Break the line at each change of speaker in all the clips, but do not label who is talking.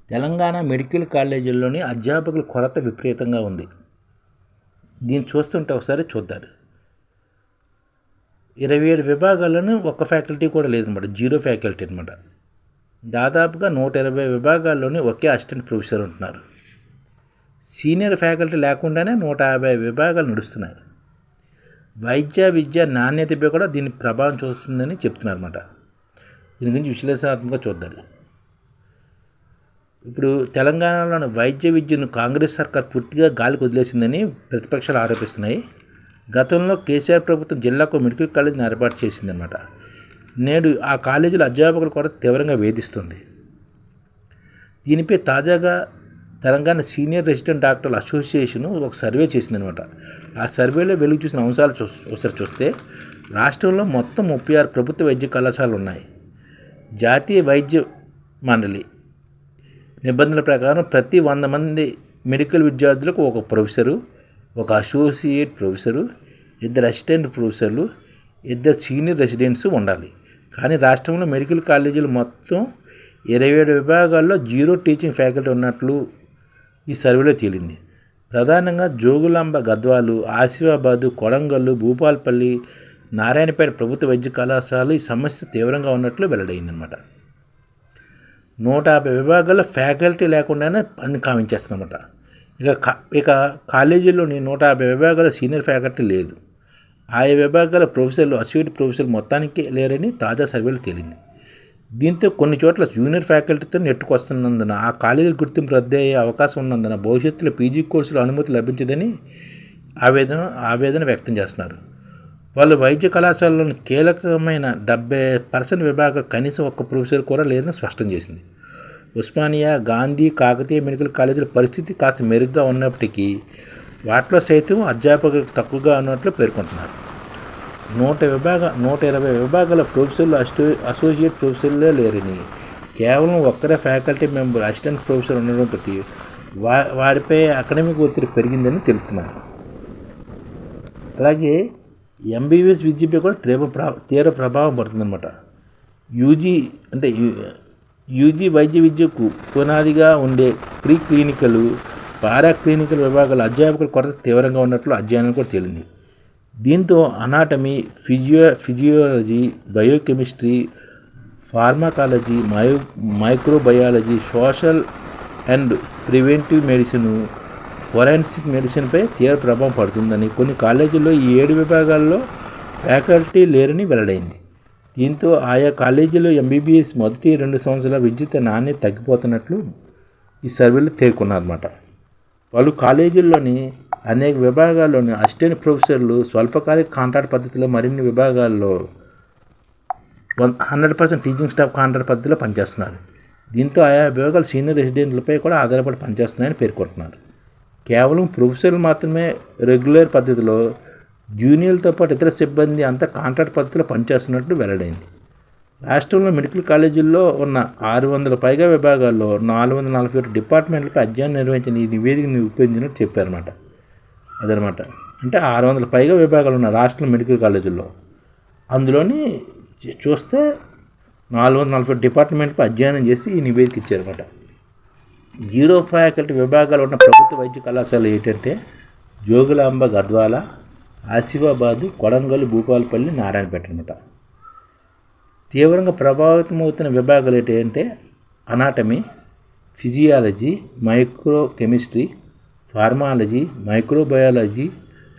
Telangana medical కాలేజీల్లోని అధ్యాపకుల కొరత విపరీతంగా ఉంది. దీన్ని చూస్తుంటే ఒకసారి చూద్దారు. 27 విభాగాల్లోనూ ఒక్క ఫ్యాకల్టీ కూడా లేదన్నమాట, జీరో ఫ్యాకల్టీ అనమాట. దాదాపుగా 120 విభాగాల్లోని ఒకే అసిస్టెంట్ ప్రొఫెసర్ ఉంటున్నారు. సీనియర్ ఫ్యాకల్టీ లేకుండానే 150 విభాగాలు నడుస్తున్నాయి. వైద్య విద్య నాణ్యతపై కూడా దీని ప్రభావం చూస్తుందని చెప్తున్నారు అన్నమాట. దీని గురించి విశ్లేషణాత్మకంగా చూద్దారు. ఇప్పుడు తెలంగాణలోని వైద్య విద్యను కాంగ్రెస్ సర్కార్ పూర్తిగా గాలికి వదిలేసిందని ప్రతిపక్షాలు ఆరోపిస్తున్నాయి. గతంలో కేసీఆర్ ప్రభుత్వం జిల్లాకు మెడికల్ కాలేజీని ఏర్పాటు చేసిందన్నమాట. నేడు ఆ కాలేజీల అధ్యాపకుల కొరత తీవ్రంగా వేధిస్తుంది. దీనిపై తాజాగా తెలంగాణ సీనియర్ రెసిడెంట్ డాక్టర్ల అసోసియేషన్ ఒక సర్వే చేసిందనమాట. ఆ సర్వేలో వెలుగు చూసిన అంశాలు ఒకసారి చూస్తే రాష్ట్రంలో మొత్తం 36 ప్రభుత్వ వైద్య కళాశాలలు ఉన్నాయి. జాతీయ వైద్య మండలి నిబంధనల ప్రకారం ప్రతి 100 మంది మెడికల్ విద్యార్థులకు ఒక ప్రొఫెసరు, ఒక అసోసియేట్ ప్రొఫెసరు, 2 అసిస్టెంట్ ప్రొఫెసర్లు, 2 సీనియర్ రెసిడెంట్స్ ఉండాలి. కానీ రాష్ట్రంలో మెడికల్ కాలేజీలు మొత్తం 27 విభాగాల్లో జీరో టీచింగ్ ఫ్యాకల్టీ ఉన్నట్లు ఈ సర్వేలో తేలింది. ప్రధానంగా జోగులాంబ గద్వాలు, ఆసిఫాబాదు, కొడంగల్లు, భూపాలపల్లి, నారాయణపేట ప్రభుత్వ వైద్య కళాశాలలు ఈ సమస్య తీవ్రంగా ఉన్నట్లు వెల్లడైందన్నమాట. 150 విభాగాల్లో ఫ్యాకల్టీ లేకుండానే పని కావించేస్తుందన్నమాట. ఇక కాలేజీల్లోని 150 విభాగాల సీనియర్ ఫ్యాకల్టీ లేదు. ఆయా విభాగాల ప్రొఫెసర్లు, అసోసియేట్ ప్రొఫెసర్లు మొత్తానికి లేరని తాజా సర్వేలు తేలింది. దీంతో కొన్ని చోట్ల జూనియర్ ఫ్యాకల్టీతో నెట్టుకొస్తున్నందున ఆ కాలేజీల గుర్తింపు రద్దు అయ్యే అవకాశం ఉన్నందున భవిష్యత్తులో పీజీ కోర్సులు అనుమతి లభించదని ఆవేదన వ్యక్తం చేస్తున్నారు. వాళ్ళు వైద్య కళాశాలలోని కీలకమైన 70% విభాగం కనీసం ఒక్క ప్రొఫెసర్ కూడా లేదని స్పష్టం చేసింది. ఉస్మానియా, గాంధీ, కాకతీయ మెడికల్ కాలేజీల పరిస్థితి కాస్త మెరుగ్గా ఉన్నప్పటికీ వాటిలో సైతం అధ్యాపకులకు తక్కువగా ఉన్నట్లు పేర్కొంటున్నారు. 120 విభాగాల ప్రొఫెసర్లు, అసోసియేట్ ప్రొఫెసర్లే లేరని, కేవలం ఒక్కరే ఫ్యాకల్టీ మెంబర్ అసిస్టెంట్ ప్రొఫెసర్ ఉండడంతో వారిపై అకాడమిక్ ఒత్తిడి పెరిగిందని తెలుపుతున్నారు. అలాగే ఎంబీబీఎస్ విద్యపై కూడా తీవ్ర ప్రభావం పడుతుందన్నమాట. యూజీ వైద్య విద్యకు పునాదిగా ఉండే ప్రీ క్లినికల్, పారా క్లినికల్ విభాగాల అధ్యాపకుల కొరత తీవ్రంగా ఉన్నట్లు అధ్యయనం కూడా తేలింది. దీంతో anatomy, physiology, biochemistry, pharmacology, microbiology, social and preventive medicine, forensic మెడిసిన్పై తీవ్ర ప్రభావం పడుతుందని కొన్ని కాలేజీల్లో ఈ 7 విభాగాల్లో ఫ్యాకల్టీ లేరని వెల్లడైంది. దీంతో ఆయా కాలేజీలో ఎంబీబీఎస్ మొదటి 2 సంవత్సరాల విద్యుత్ నాణ్యత తగ్గిపోతున్నట్లు ఈ సర్వేలో పేర్కొన్నారన్నమాట. వాళ్ళు కాలేజీల్లోని అనేక విభాగాల్లోని అసిస్టెంట్ ప్రొఫెసర్లు స్వల్పకాలిక కాంట్రాక్ట్ పద్ధతిలో, మరిన్ని విభాగాల్లో 100% టీచింగ్ స్టాఫ్ కాంట్రాక్ట్ పద్ధతిలో పనిచేస్తున్నారు. దీంతో ఆయా విభాగాలు సీనియర్ రెసిడెంట్లపై కూడా ఆధారపడి పనిచేస్తున్నాయని పేర్కొంటున్నారు. కేవలం ప్రొఫెసర్లు మాత్రమే రెగ్యులర్ పద్ధతిలో, జూనియర్లతో పాటు ఇతర సిబ్బంది అంతా కాంట్రాక్ట్ పద్ధతిలో పనిచేస్తున్నట్లు వెల్లడైంది. రాష్ట్రంలో మెడికల్ కాలేజీల్లో ఉన్న 600 పైగా విభాగాల్లో 447 డిపార్ట్మెంట్లపై అధ్యయనం నిర్వహించిన ఈ నివేదికను ఉపయోగించినట్టు చెప్పారన్నమాట. అదనమాట, అంటే 600 పైగా విభాగాలు ఉన్న రాష్ట్రంలో మెడికల్ కాలేజీల్లో, అందులోని చూస్తే 440 డిపార్ట్మెంట్పై అధ్యయనం చేసి ఈ నివేదిక ఇచ్చారన్నమాట. జీరో ఫ్యాకల్టీ విభాగాలు ఉన్న ప్రభుత్వ వైద్య కళాశాలలు ఏంటంటే జోగులాంబ గద్వాల, ఆసిఫాబాదు, కొడంగల్, భూపాలపల్లి, నారాయణపేట అన్నమాట. తీవ్రంగా ప్రభావితమవుతున్న విభాగాలు ఏంటంటే anatomy, physiology, microchemistry, pharmacology, microbiology,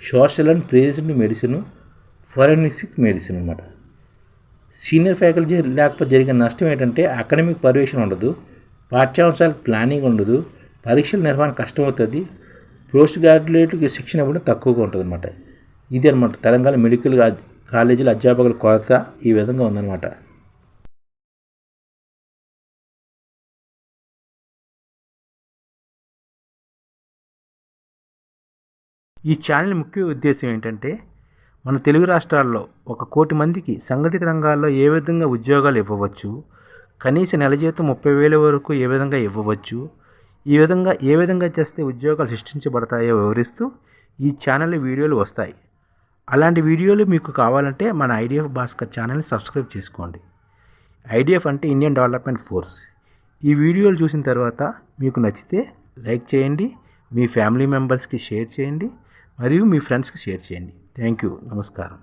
social and preventive medicine, forensic medicine అన్నమాట. సీనియర్ ఫ్యాకల్టీ లేకపోతే జరిగే నష్టం ఏంటంటే అకాడమిక్ పర్యవేక్షణ ఉండదు, పాఠ్యాంశాలకు ప్లానింగ్ ఉండదు, పరీక్షల నిర్వహణ కష్టమవుతుంది, పోస్ట్ గ్రాడ్యుయేట్లకి శిక్షణ ఇవ్వడం తక్కువగా ఉంటుంది అన్నమాట. ఇది అనమాట తెలంగాణ మెడికల్ కాలేజీల అధ్యాపకుల కొరత ఈ విధంగా ఉందన్నమాట. ఈ ఛానల్ ముఖ్య ఉద్దేశం ఏంటంటే మన తెలుగు రాష్ట్రాల్లో 1 కోటి మందికి సంఘటిత రంగాల్లో ఏ విధంగా ఉద్యోగాలు ఇవ్వవచ్చు, కనీస నెల జీతం 30,000 వరకు ఏ విధంగా ఇవ్వవచ్చు, ఏ విధంగా చేస్తే ఉద్యోగాలు సృష్టించబడతాయో వివరిస్తూ ఈ ఛానల్ వీడియోలు వస్తాయి. అలాంటి వీడియోలు మీకు కావాలంటే మన ఐడిఎఫ్ భాస్కర్ ఛానల్ని సబ్స్క్రైబ్ చేసుకోండి. ఐడిఎఫ్ అంటే ఇండియన్ డెవలప్మెంట్ ఫోర్స్. ఈ వీడియోలు చూసిన తర్వాత మీకు నచ్చితే లైక్ చేయండి, మీ ఫ్యామిలీ మెంబర్స్కి షేర్ చేయండి మరియు మీ ఫ్రెండ్స్కి షేర్ చేయండి. Thank you. నమస్కారం.